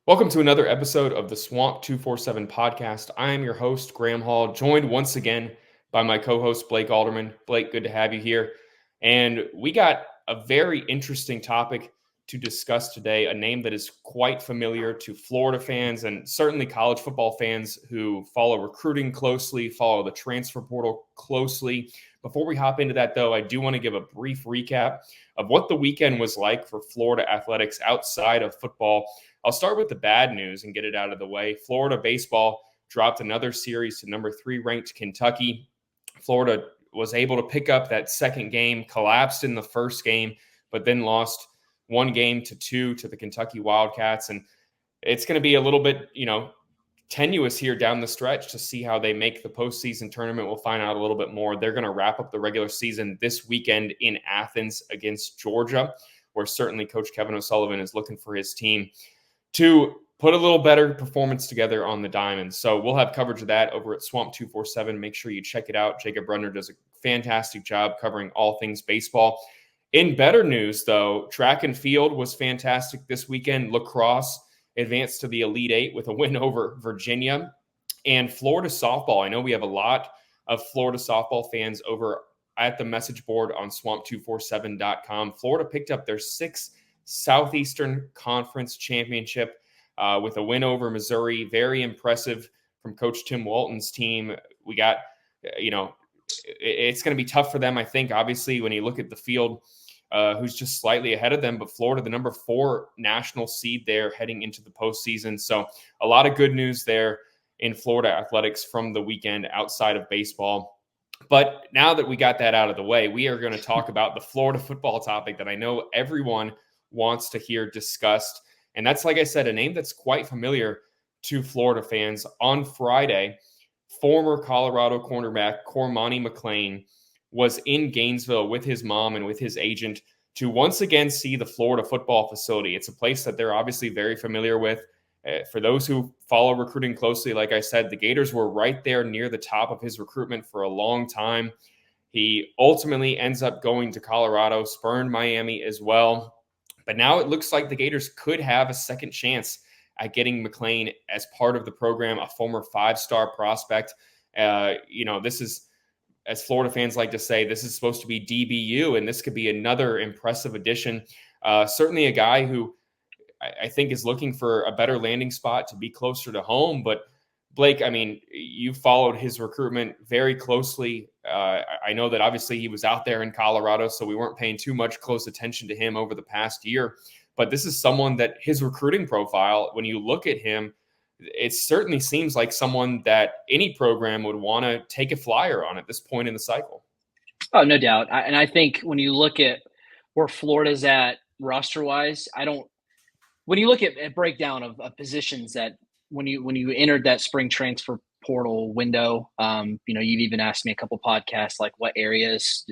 Welcome to another episode of the Swamp247 podcast. I am your host, Graham Hall, joined once again by my co-host, Blake Alderman. Blake, good to have you here. And we got a very interesting topic to discuss today, a name that is quite familiar to Florida fans and certainly college football fans who follow recruiting closely, follow the transfer portal closely. Before we hop into that, though, I do want to give a brief recap of what the weekend was like for Florida athletics outside of football. I'll start with the bad news and get it out of the way. Florida baseball dropped another series to number 3 ranked Kentucky. Florida was able to pick up that second game, collapsed in the first game, but then lost 1-2 to the Kentucky Wildcats. And it's going to be a little bit, tenuous here down the stretch to see how they make the postseason tournament. We'll find out a little bit more. They're going to wrap up the regular season this weekend in Athens against Georgia, where certainly Coach Kevin O'Sullivan is looking for his team to put a little better performance together on the diamond. So we'll have coverage of that over at Swamp247. Make sure you check it out. Jacob Brunner does a fantastic job covering all things baseball. In better news, though, track and field was fantastic this weekend. Lacrosse advanced to the Elite Eight with a win over Virginia. And Florida softball, I know we have a lot of Florida softball fans over at the message board on swamp247.com. Florida picked up their 6th Southeastern Conference championship with a win over Missouri. Very impressive from Coach Tim Walton's team. We got, it's going to be tough for them, I think, obviously, when you look at the field, who's just slightly ahead of them. But Florida, the number 4 national seed there heading into the postseason. So a lot of good news there in Florida athletics from the weekend outside of baseball. But now that we got that out of the way, we are going to talk about the Florida football topic that I know everyone wants to hear discussed. And that's, like I said, a name that's quite familiar to Florida fans. On Friday, former Colorado cornerback Cormani McClain was in Gainesville with his mom and with his agent to once again see the Florida football facility. It's a place that they're obviously very familiar with. For those who follow recruiting closely, like I said, the Gators were right there near the top of his recruitment for a long time. He ultimately ends up going to Colorado, spurned Miami as well. But now it looks like the Gators could have a second chance at getting McClain as part of the program, a former 5-star prospect. This is, as Florida fans like to say, this is supposed to be DBU, and this could be another impressive addition. Certainly a guy who I think is looking for a better landing spot to be closer to home. But Blake, I mean, you followed his recruitment very closely. I know that obviously he was out there in Colorado, so we weren't paying too much close attention to him over the past year. But this is someone that his recruiting profile, when you look at him, it certainly seems like someone that any program would want to take a flyer on at this point in the cycle. Oh, no doubt. And I think when you look at where Florida's at roster-wise, when you look at breakdown of positions that when you entered that spring transfer portal window, you've even asked me a couple podcasts like what areas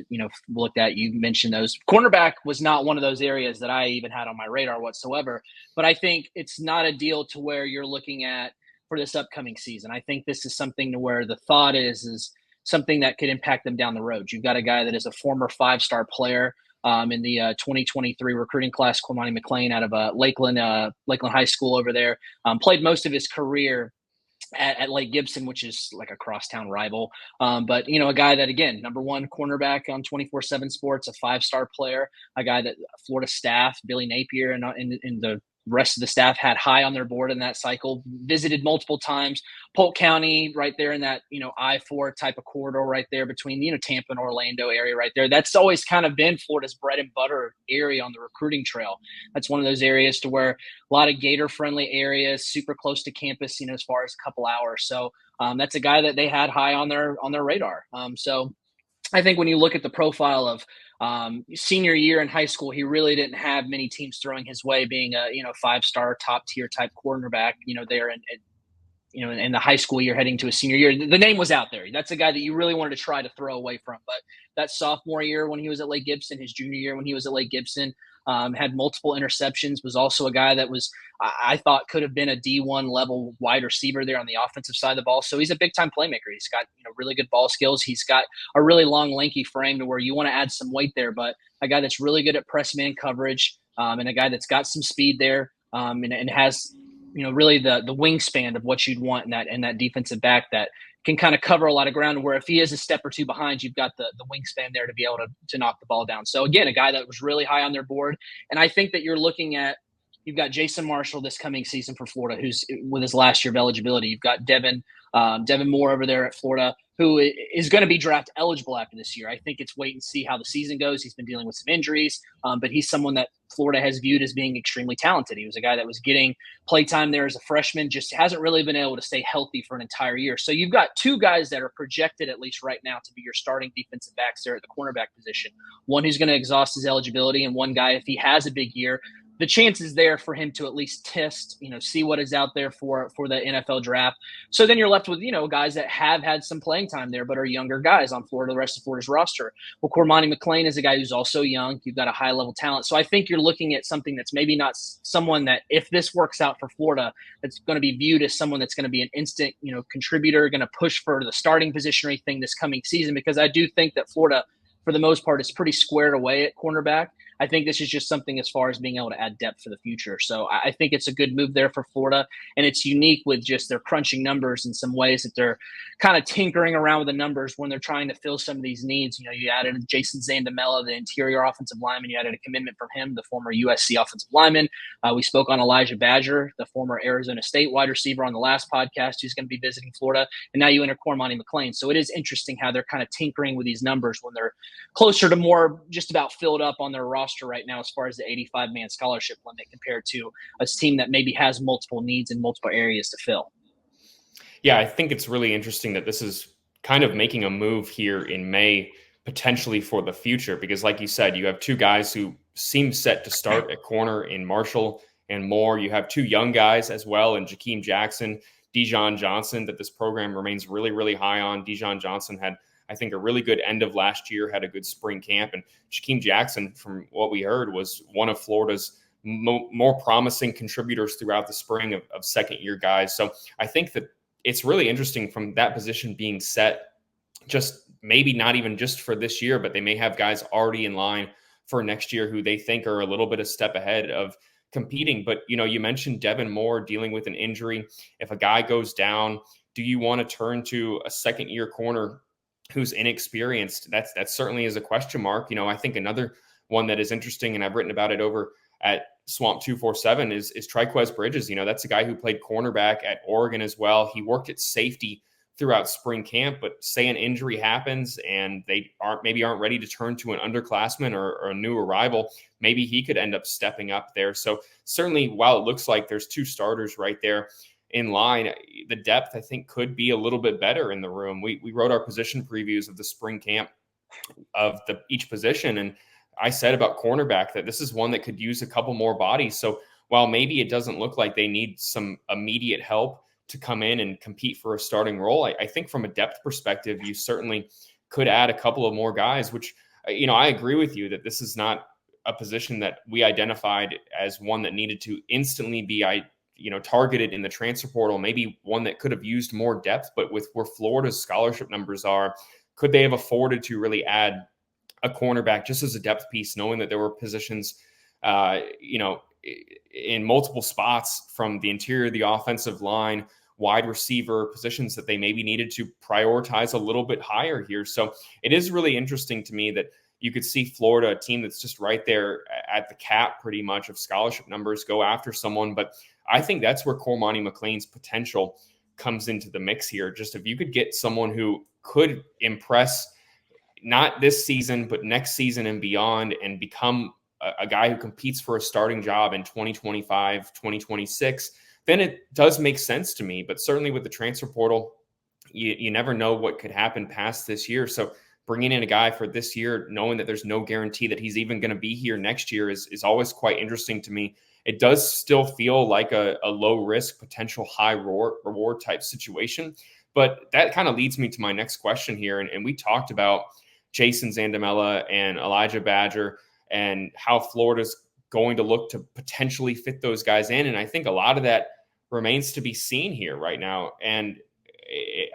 looked at. You mentioned those. Cornerback was not one of those areas that I even had on my radar whatsoever. But I think it's not a deal to where you're looking at for this upcoming season. I think this is something to where the thought is something that could impact them down the road. You've got a guy that is a former 5-star player. In the 2023 recruiting class, Cormani McClain out of Lakeland High School over there, played most of his career at Lake Gibson, which is like a crosstown rival. But, a guy that, again, number 1 cornerback on 24/7 Sports, a 5-star player, a guy that Florida staff, Billy Napier and the rest of the staff had high on their board in that cycle, visited multiple times. Polk County right there in that, I-4 type of corridor right there between, Tampa and Orlando area right there. That's always kind of been Florida's bread and butter area on the recruiting trail. That's one of those areas to where a lot of Gator friendly areas, super close to campus, as far as a couple hours. So that's a guy that they had high on their radar. So I think when you look at the profile of senior year in high school, he really didn't have many teams throwing his way, being a 5-star top tier type cornerback. There in the high school year heading to a senior year, the name was out there. That's a guy that you really wanted to try to throw away from. But that sophomore year when he was at Lake Gibson, his junior year when he was at Lake Gibson, had multiple interceptions, was also a guy that was, I thought, could have been a D1 level wide receiver there on the offensive side of the ball. So he's a big time playmaker. He's got really good ball skills. He's got a really long, lanky frame to where you want to add some weight there, but a guy that's really good at press man coverage, and a guy that's got some speed there, and has really the wingspan of what you'd want in that defensive back that can kind of cover a lot of ground, where if he is a step or two behind, you've got the wingspan there to be able to knock the ball down. So again, a guy that was really high on their board. And I think that you've got Jason Marshall this coming season for Florida, who's with his last year of eligibility. You've got Devin Moore over there at Florida, who is going to be draft eligible after this year. I think it's wait and see how the season goes. He's been dealing with some injuries, but he's someone that Florida has viewed as being extremely talented. He was a guy that was getting playtime there as a freshman, just hasn't really been able to stay healthy for an entire year. So you've got two guys that are projected, at least right now, to be your starting defensive backs there at the cornerback position. One who's going to exhaust his eligibility, and one guy, if he has a big year, the chance is there for him to at least test, see what is out there for the NFL draft. So then you're left with, guys that have had some playing time there, but are younger guys on the rest of Florida's roster. Well, Cormani McClain is a guy who's also young. You've got a high level talent. So I think you're looking at something that's maybe not someone that, if this works out for Florida, that's going to be viewed as someone that's going to be an instant, contributor, going to push for the starting position or anything this coming season, because I do think that Florida, for the most part, is pretty squared away at cornerback. I think this is just something as far as being able to add depth for the future. So I think it's a good move there for Florida, and it's unique with just their crunching numbers in some ways that they're kind of tinkering around with the numbers when they're trying to fill some of these needs. You added Jason Zandamela, the interior offensive lineman. You added a commitment from him, the former USC offensive lineman. We spoke on Elijah Badger, the former Arizona State wide receiver, on the last podcast, who's going to be visiting Florida. And now you enter Cormani McClain. So it is interesting how they're kind of tinkering with these numbers when they're closer to more just about filled up on their roster right now as far as the 85-man scholarship limit compared to a team that maybe has multiple needs in multiple areas to fill. Yeah, I think it's really interesting that this is kind of making a move here in May, potentially for the future, because like you said, you have two guys who seem set to start at corner in Marshall and Moore. You have two young guys as well in Jakeem Jackson, Dijon Johnson, that this program remains really, really high on. Dijon Johnson had, I think, a really good end of last year, had a good spring camp. And Jakeem Jackson, from what we heard, was one of Florida's more promising contributors throughout the spring of second-year guys. So I think that it's really interesting from that position being set, just maybe not even just for this year, but they may have guys already in line for next year who they think are a little bit a step ahead of competing. But, you mentioned Devin Moore dealing with an injury. If a guy goes down, do you want to turn to a second-year corner who's inexperienced? That certainly is a question mark. I think another one that is interesting, and I've written about it over at Swamp247, is Triquez Bridges. That's a guy who played cornerback at Oregon as well. He worked at safety throughout spring camp, but say an injury happens and they aren't ready to turn to an underclassman or a new arrival, maybe he could end up stepping up there. So certainly, while it looks like there's two starters right there in line, the depth, I think, could be a little bit better in the room. We wrote our position previews of the spring camp of each position, and I said about cornerback that this is one that could use a couple more bodies. So while maybe it doesn't look like they need some immediate help to come in and compete for a starting role, I think from a depth perspective, you certainly could add a couple of more guys, which, I agree with you that this is not a position that we identified as one that needed to instantly be targeted in the transfer portal, maybe one that could have used more depth. But with where Florida's scholarship numbers are, could they have afforded to really add a cornerback just as a depth piece, knowing that there were positions, in multiple spots from the interior of the offensive line, wide receiver positions that they maybe needed to prioritize a little bit higher here. So it is really interesting to me that you could see Florida, a team that's just right there at the cap pretty much of scholarship numbers, go after someone. But I think that's where Cormani McClain's potential comes into the mix here. Just if you could get someone who could impress not this season, but next season and beyond, and become a guy who competes for a starting job in 2025, 2026, then it does make sense to me. But certainly with the transfer portal, you never know what could happen past this year. So bringing in a guy for this year, knowing that there's no guarantee that he's even going to be here next year is always quite interesting to me. It does still feel like a low risk, potential high reward type situation. But that kind of leads me to my next question here. And we talked about Jason Zandamela and Elijah Badger and how Florida's going to look to potentially fit those guys in. And I think a lot of that remains to be seen here right now. And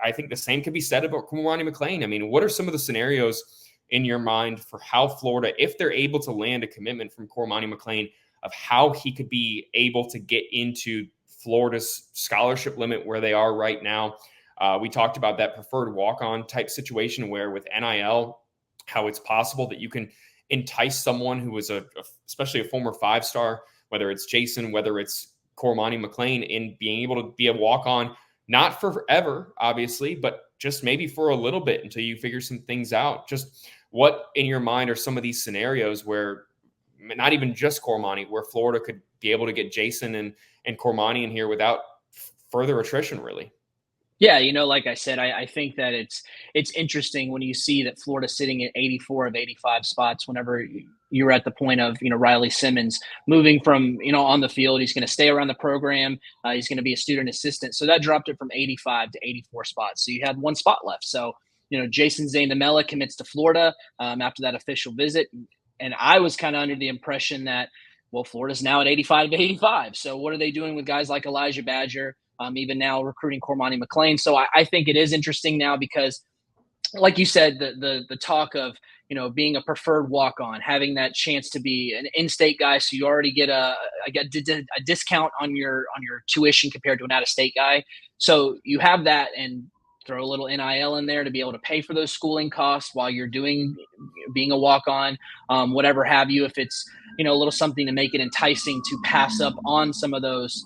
I think the same can be said about Cormani McClain. I mean, what are some of the scenarios in your mind for how Florida, if they're able to land a commitment from Cormani McClain, of how he could be able to get into Florida's scholarship limit where they are right now. We talked about that preferred walk-on type situation where with NIL, how it's possible that you can entice someone who was especially a former 5-star, whether it's Jason, whether it's Cormani McClain, in being able to be a walk-on, not forever, obviously, but just maybe for a little bit until you figure some things out. Just what in your mind are some of these scenarios where not even just Cormani, where Florida could be able to get Jason and Cormani in here without further attrition, really? Yeah, like I said, I think that it's interesting when you see that Florida's sitting at 84 of 85 spots whenever you're at the point of, Riley Simmons moving from, on the field. He's going to stay around the program. He's going to be a student assistant. So that dropped it from 85 to 84 spots. So you had one spot left. So, Jason Zaindamela commits to Florida after that official visit. And I was kind of under the impression that, well, Florida's now at 85 to 85. So what are they doing with guys like Elijah Badger? Even now recruiting Cormani McClain. So I think it is interesting now because, like you said, the talk of, being a preferred walk-on, having that chance to be an in-state guy, so you already get a discount on your tuition compared to an out-of-state guy. So you have that, and throw a little NIL in there to be able to pay for those schooling costs while you're being a walk-on, whatever have you. If it's, a little something to make it enticing to pass up on some of those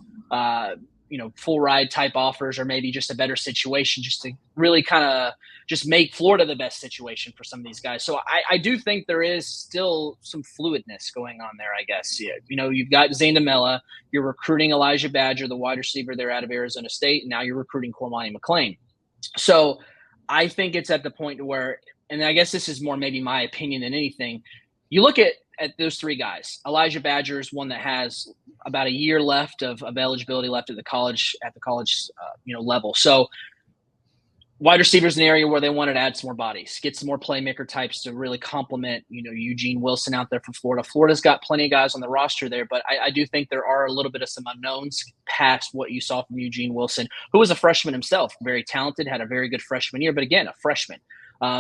full ride type offers, or maybe just a better situation, just to really kind of just make Florida the best situation for some of these guys. So I do think there is still some fluidness going on there, I guess. Yeah. You've got Zaindamela, you're recruiting Elijah Badger, the wide receiver there out of Arizona State, and now you're recruiting Cormani McClain. So I think it's at the point where, and I guess this is more maybe my opinion than anything, you look at those three guys. Elijah Badger is one that has about a year left of eligibility left at the college level. So wide receivers an area where they wanted to add some more bodies, get some more playmaker types to really complement, Eugene Wilson out there from Florida. Florida's got plenty of guys on the roster there, but I do think there are a little bit of some unknowns past what you saw from Eugene Wilson, who was a freshman himself, very talented, had a very good freshman year, but again, a freshman.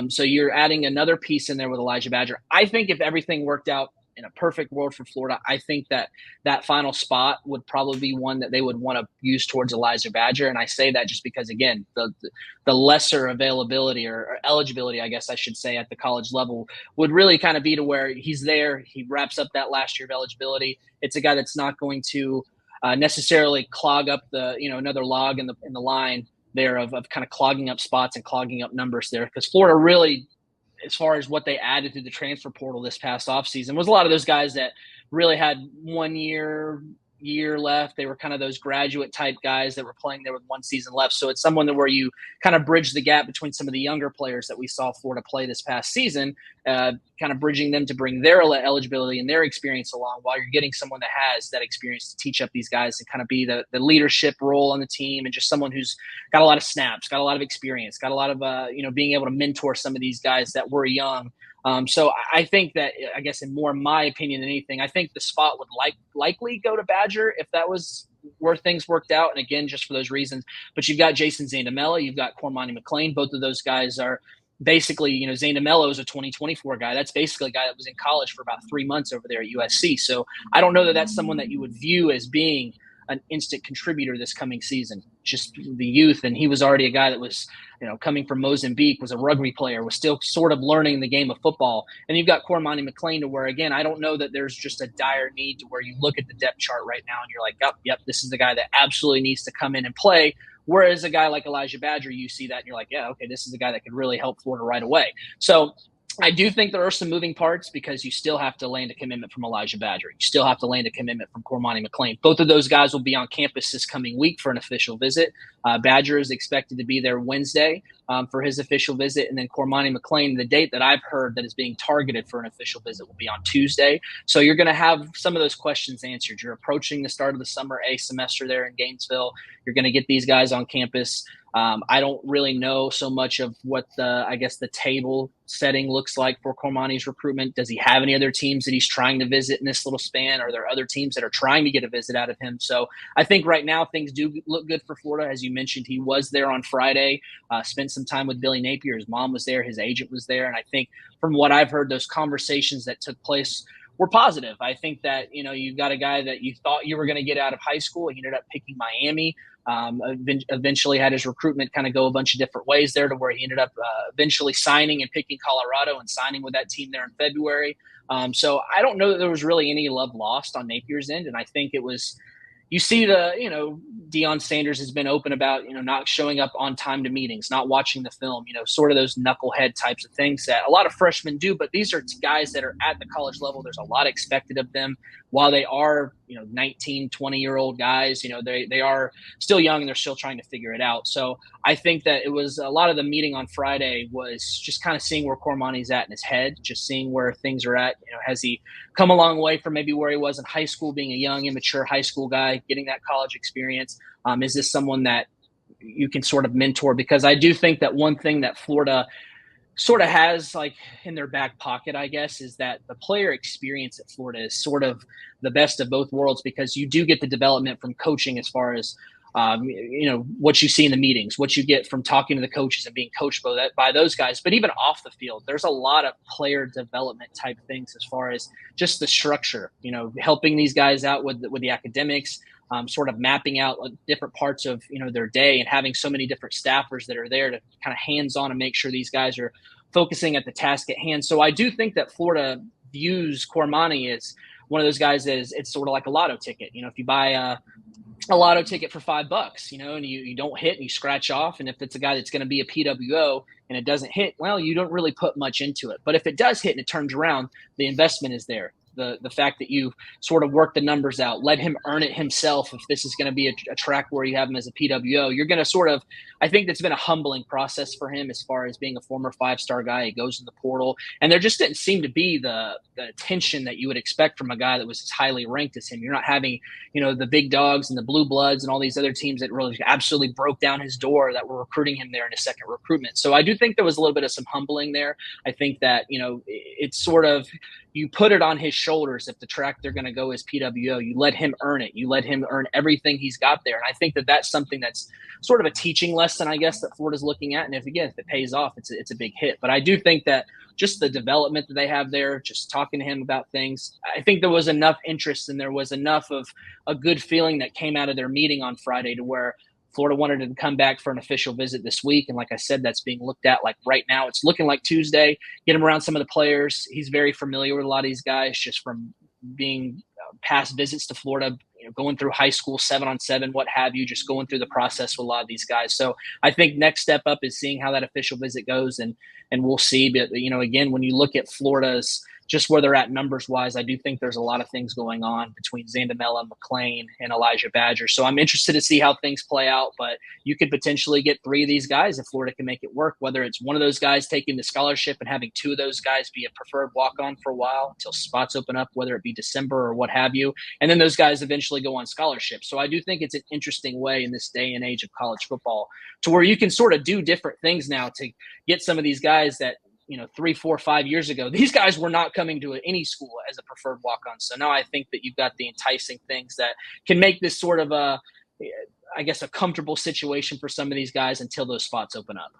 So you're adding another piece in there with Elijah Badger. I think if everything worked out in a perfect world for Florida, I think that final spot would probably be one that they would want to use towards Elijah Badger. And I say that just because, again, the lesser availability or eligibility, I guess I should say, at the college level would really kind of be to where he's there. He wraps up that last year of eligibility. It's a guy that's not going to necessarily clog up another log in the line there of kind of clogging up spots and clogging up numbers there, because Florida really, as far as what they added to the transfer portal this past offseason, was a lot of those guys that really had 1 year left. They were kind of those graduate type guys that were playing there with one season left. So it's someone where you kind of bridge the gap between some of the younger players that we saw Florida play this past season, kind of bridging them to bring their eligibility and their experience along while you're getting someone that has that experience to teach up these guys and kind of be the leadership role on the team, and just someone who's got a lot of snaps, got a lot of experience, got a lot of, being able to mentor some of these guys that were young. So I think that, I guess, in more my opinion than anything, I think the spot would likely go to Badger if that was where things worked out. And again, just for those reasons. But you've got Jason Zaindamela, you've got Cormani McClain. Both of those guys are basically, Zaindamela is a 2024 guy. That's basically a guy that was in college for about 3 months over there at USC. So I don't know that that's someone that you would view as being an instant contributor this coming season, just the youth. And he was already a guy that was, coming from Mozambique, was a rugby player, was still sort of learning the game of football. And you've got Cormani McClain, to where, again, I don't know that there's just a dire need to where you look at the depth chart right now and you're like, yep, this is the guy that absolutely needs to come in and play. Whereas a guy like Elijah Badger, you see that and you're like, yeah, okay, this is a guy that could really help Florida right away. So I do think there are some moving parts, because you still have to land a commitment from Elijah Badger. You still have to land a commitment from Cormani McClain. Both of those guys will be on campus this coming week for an official visit. Badger is expected to be there Wednesday for his official visit. And then Cormani McClain, the date that I've heard that is being targeted for an official visit, will be on Tuesday. So you're going to have some of those questions answered. You're approaching the start of the summer A semester there in Gainesville. You're going to get these guys on campus. I don't really know so much of what the table setting looks like for Cormani's recruitment. Does he have any other teams that he's trying to visit in this little span? Are there other teams that are trying to get a visit out of him? So I think right now things do look good for Florida. As you mentioned, he was there on Friday, spent some time with Billy Napier. His mom was there. His agent was there. And I think from what I've heard, those conversations that took place were positive. I think that, you've got a guy that you thought you were going to get out of high school. He ended up picking Miami. Eventually had his recruitment kind of go a bunch of different ways there to where he ended up eventually signing and picking Colorado and signing with that team there in February. So I don't know that there was really any love lost on Napier's end. And I think it was, you see Deion Sanders has been open about, not showing up on time to meetings, not watching the film, sort of those knucklehead types of things that a lot of freshmen do. But these are guys that are at the college level. There's a lot expected of them. While they are, 19, 20-year-old guys, they are still young and they're still trying to figure it out. So I think that it was a lot of the meeting on Friday was just kind of seeing where Cormani's at in his head, just seeing where things are at. Has he come a long way from maybe where he was in high school, being a young, immature high school guy, getting that college experience? Is this someone that you can sort of mentor? Because I do think that one thing that Florida sort of has like in their back pocket, I guess, is that the player experience at Florida is sort of the best of both worlds, because you do get the development from coaching as far as what you see in the meetings, what you get from talking to the coaches and being coached by those guys. But even off the field, there's a lot of player development type things as far as just the structure, helping these guys out with the academics, sort of mapping out different parts of, their day, and having so many different staffers that are there to kind of hands-on and make sure these guys are focusing at the task at hand. So I do think that Florida views Cormani as one of those guys that it's sort of like a lotto ticket. If you buy a lotto ticket for $5, and you don't hit and you scratch off. And if it's a guy that's going to be a PWO and it doesn't hit, well, you don't really put much into it. But if it does hit and it turns around, the investment is there. The fact that you sort of work the numbers out, let him earn it himself. If this is going to be a track where you have him as a PWO, you're going to sort of, I think that's been a humbling process for him as far as being a former 5-star guy. He goes in the portal, and there just didn't seem to be the attention that you would expect from a guy that was as highly ranked as him. You're not having, the big dogs and the blue bloods and all these other teams that really absolutely broke down his door that were recruiting him there in his second recruitment. So I do think there was a little bit of some humbling there. I think that, it's sort of, you put it on his shoulders. If the track they're going to go is PWO, you let him earn it. You let him earn everything he's got there. And I think that that's something that's sort of a teaching lesson, I guess, that Florida's looking at. And if it pays off, it's a big hit. But I do think that just the development that they have there, just talking to him about things, I think there was enough interest and there was enough of a good feeling that came out of their meeting on Friday to where Florida wanted to come back for an official visit this week. And like I said, that's being looked at like right now. It's looking like Tuesday. Get him around some of the players. He's very familiar with a lot of these guys just from being past visits to Florida, going through high school 7-on-7, what have you, just going through the process with a lot of these guys. So I think next step up is seeing how that official visit goes, and we'll see. But, again, when you look at Florida's just where they're at numbers wise, I do think there's a lot of things going on between Zandamela, McClain, and Elijah Badger. So I'm interested to see how things play out, but you could potentially get 3 of these guys if Florida can make it work, whether it's one of those guys taking the scholarship and having 2 of those guys be a preferred walk-on for a while until spots open up, whether it be December or what have you. And then those guys eventually go on scholarship. So I do think it's an interesting way in this day and age of college football to where you can sort of do different things now to get some of these guys that, 3, 4, 5 years ago, these guys were not coming to any school as a preferred walk-on. So now I think that you've got the enticing things that can make this sort of a comfortable situation for some of these guys until those spots open up.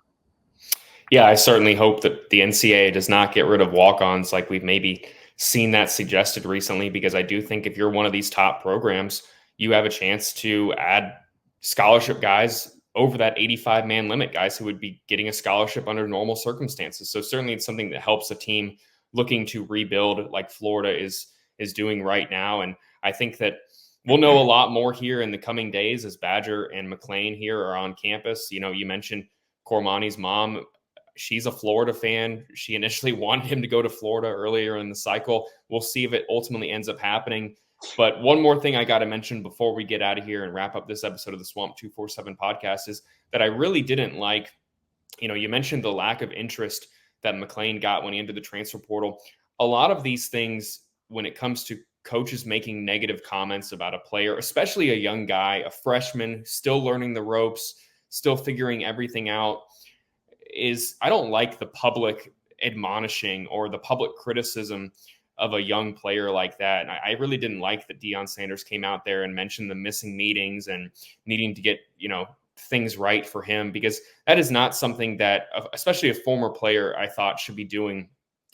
Yeah, I certainly hope that the NCAA does not get rid of walk-ons like we've maybe seen that suggested recently, because I do think if you're one of these top programs, you have a chance to add scholarship guys over that 85-man limit, guys who would be getting a scholarship under normal circumstances. So certainly it's something that helps a team looking to rebuild like Florida is doing right now. And I think that we'll know a lot more here in the coming days as Badger and McClain here are on campus. You mentioned Cormani's mom. She's a Florida fan. She initially wanted him to go to Florida earlier in the cycle. We'll see if it ultimately ends up happening. But one more thing I got to mention before we get out of here and wrap up this episode of the Swamp247 podcast is that I really didn't like, you mentioned the lack of interest that McClain got when he entered the transfer portal. A lot of these things, when it comes to coaches making negative comments about a player, especially a young guy, a freshman, still learning the ropes, still figuring everything out, I don't like the public admonishing or the public criticism of a young player like that. And I really didn't like that Deion Sanders came out there and mentioned the missing meetings and needing to get, things right for him, because that is not something that, especially a former player, I thought should be doing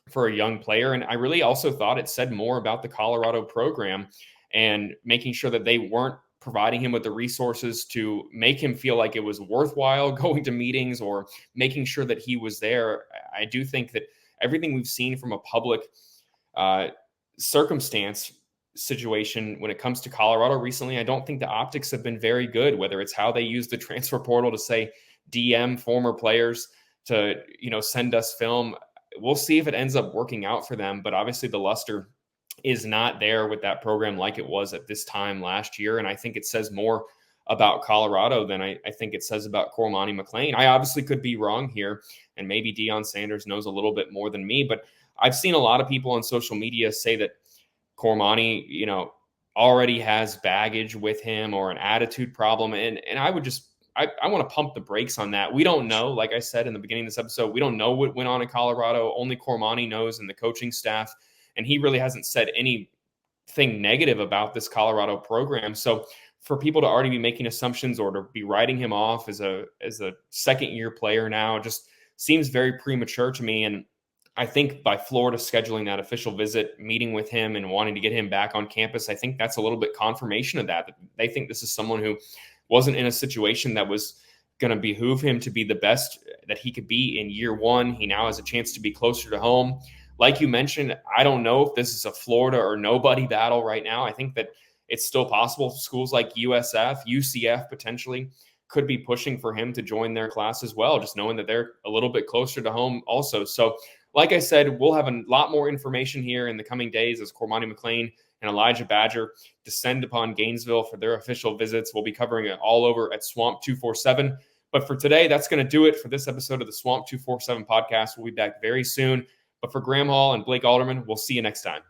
for a young player. And I really also thought it said more about the Colorado program and making sure that they weren't providing him with the resources to make him feel like it was worthwhile going to meetings or making sure that he was there. I do think that everything we've seen from a public circumstance situation when it comes to Colorado recently, I don't think the optics have been very good, whether it's how they use the transfer portal to say DM former players to, send us film. We'll see if it ends up working out for them, but obviously the luster is not there with that program like it was at this time last year. And I think it says more about Colorado than I think it says about Cormani McClain. I obviously could be wrong here, and maybe Deion Sanders knows a little bit more than me, but I've seen a lot of people on social media say that Cormani, already has baggage with him or an attitude problem. And I would just, I want to pump the brakes on that. We don't know, like I said in the beginning of this episode, we don't know what went on in Colorado. Only Cormani knows and the coaching staff. And he really hasn't said anything negative about this Colorado program. So for people to already be making assumptions or to be writing him off as a second year player now just seems very premature to me. And I think by Florida scheduling that official visit, meeting with him and wanting to get him back on campus, I think that's a little bit confirmation of that. They think this is someone who wasn't in a situation that was going to behoove him to be the best that he could be in year one. He now has a chance to be closer to home. Like you mentioned, I don't know if this is a Florida or nobody battle right now. I think that it's still possible. Schools like USF, UCF potentially could be pushing for him to join their class as well, just knowing that they're a little bit closer to home also. So like I said, we'll have a lot more information here in the coming days as Cormani McClain and Elijah Badger descend upon Gainesville for their official visits. We'll be covering it all over at Swamp247. But for today, that's going to do it for this episode of the Swamp247 podcast. We'll be back very soon. But for Graham Hall and Blake Alderman, we'll see you next time.